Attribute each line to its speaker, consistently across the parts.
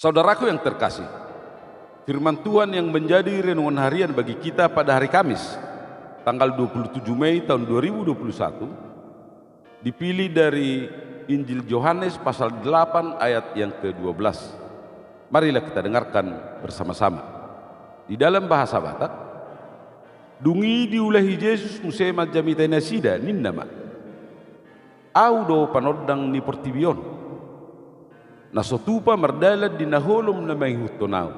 Speaker 1: Saudaraku yang terkasih, firman Tuhan yang menjadi renungan harian bagi kita pada hari Kamis, tanggal 27 Mei tahun 2021, dipilih dari Injil Yohanes pasal 8 ayat yang ke-12. Marilah kita dengarkan bersama-sama. Di dalam bahasa Batak, dungi diulahi Yesus musema jamita nasida ninnama. Au do panodang ni portibion. Nasotupa merdala di naholom na may hutonao.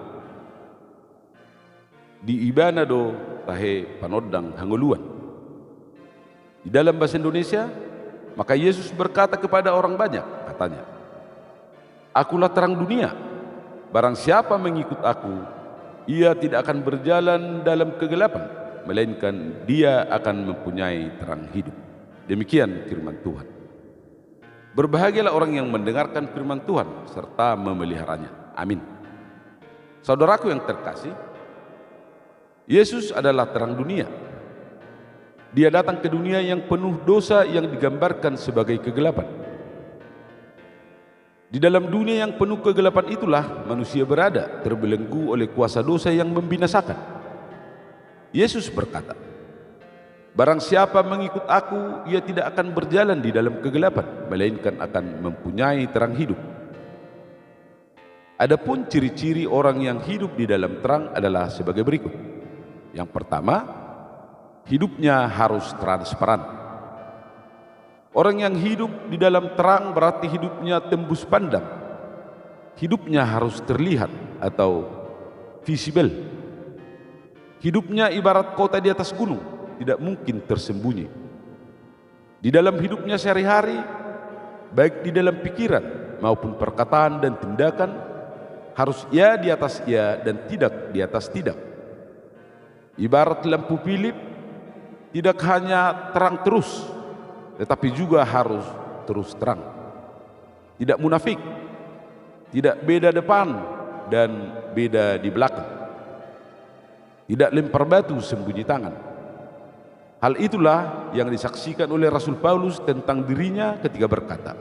Speaker 1: Di ibana do tahe panodang hanguluan. Di dalam bahasa Indonesia, maka Yesus berkata kepada orang banyak, katanya, "Akulah terang dunia, barang siapa mengikut aku, ia tidak akan berjalan dalam kegelapan, melainkan dia akan mempunyai terang hidup." Demikian firman Tuhan. Berbahagialah orang yang mendengarkan firman Tuhan serta memeliharanya. Amin. Saudaraku yang terkasih, Yesus adalah terang dunia. Dia datang ke dunia yang penuh dosa yang digambarkan sebagai kegelapan. Di dalam dunia yang penuh kegelapan itulah manusia berada, terbelenggu oleh kuasa dosa yang membinasakan. Yesus berkata, "Barang siapa mengikut aku, ia tidak akan berjalan di dalam kegelapan, melainkan akan mempunyai terang hidup." Adapun ciri-ciri orang yang hidup di dalam terang adalah sebagai berikut. Yang pertama, hidupnya harus transparan. Orang yang hidup di dalam terang berarti hidupnya tembus pandang. Hidupnya harus terlihat atau visible. Hidupnya ibarat kota di atas gunung, tidak mungkin tersembunyi. Di dalam hidupnya sehari-hari, baik di dalam pikiran maupun perkataan dan tindakan, harus ya di atas ya dan tidak di atas tidak. Ibarat lampu Philip, tidak hanya terang terus, tetapi juga harus terus terang. Tidak munafik, tidak beda depan dan beda di belakang. Tidak lempar batu sembunyi tangan. Hal itulah yang disaksikan oleh Rasul Paulus tentang dirinya ketika berkata,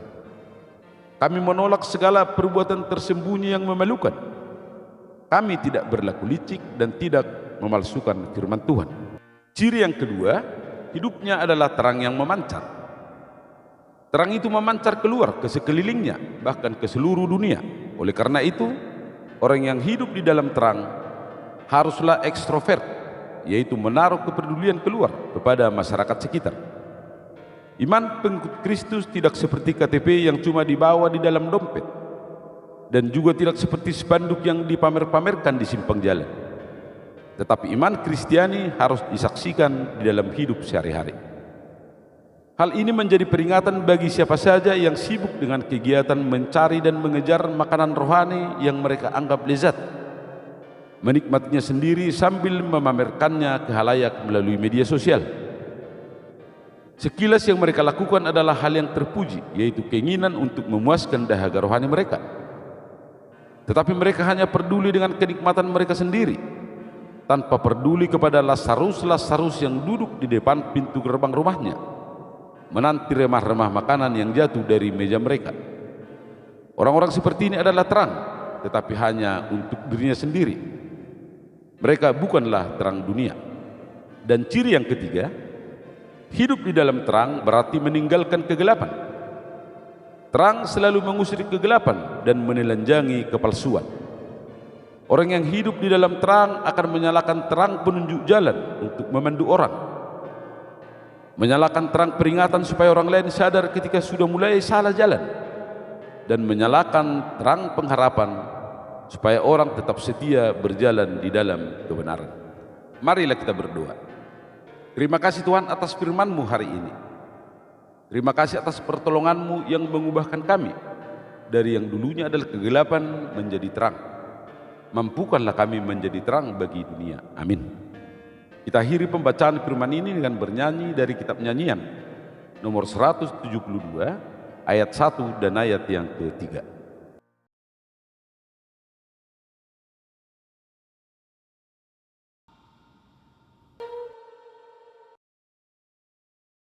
Speaker 1: "Kami menolak segala perbuatan tersembunyi yang memalukan. Kami tidak berlaku licik dan tidak memalsukan firman Tuhan." Ciri yang kedua, hidupnya adalah terang yang memancar. Terang itu memancar keluar ke sekelilingnya, bahkan ke seluruh dunia. Oleh karena itu, orang yang hidup di dalam terang haruslah ekstrovert, yaitu menaruh kepedulian keluar kepada masyarakat sekitar. Iman pengikut Kristus tidak seperti KTP yang cuma dibawa di dalam dompet, dan juga tidak seperti spanduk yang dipamer-pamerkan di simpang jalan. Tetapi iman Kristiani harus disaksikan di dalam hidup sehari-hari. Hal ini menjadi peringatan bagi siapa saja yang sibuk dengan kegiatan mencari dan mengejar makanan rohani yang mereka anggap lezat, menikmatinya sendiri sambil memamerkannya ke halayak melalui media sosial. Sekilas yang mereka lakukan adalah hal yang terpuji, yaitu keinginan untuk memuaskan dahaga rohani mereka. Tetapi mereka hanya peduli dengan kenikmatan mereka sendiri, tanpa peduli kepada Lazarus yang duduk di depan pintu gerbang rumahnya, menanti remah-remah makanan yang jatuh dari meja mereka. Orang-orang seperti ini adalah terang, tetapi hanya untuk dirinya sendiri. Mereka bukanlah terang dunia. Dan ciri yang ketiga, hidup di dalam terang berarti meninggalkan kegelapan. Terang selalu mengusir kegelapan dan menelanjangi kepalsuan. Orang yang hidup di dalam terang akan menyalakan terang penunjuk jalan untuk memandu orang, menyalakan terang peringatan supaya orang lain sadar ketika sudah mulai salah jalan, dan menyalakan terang pengharapan supaya orang tetap setia berjalan di dalam kebenaran. Marilah kita berdoa. Terima kasih Tuhan atas firman-Mu hari ini. Terima kasih atas pertolongan-Mu yang mengubahkan kami dari yang dulunya adalah kegelapan menjadi terang. Mampukanlah kami menjadi terang bagi dunia. Amin. Kita akhiri pembacaan firman ini dengan bernyanyi dari kitab nyanyian nomor 172 ayat 1 dan ayat yang ketiga.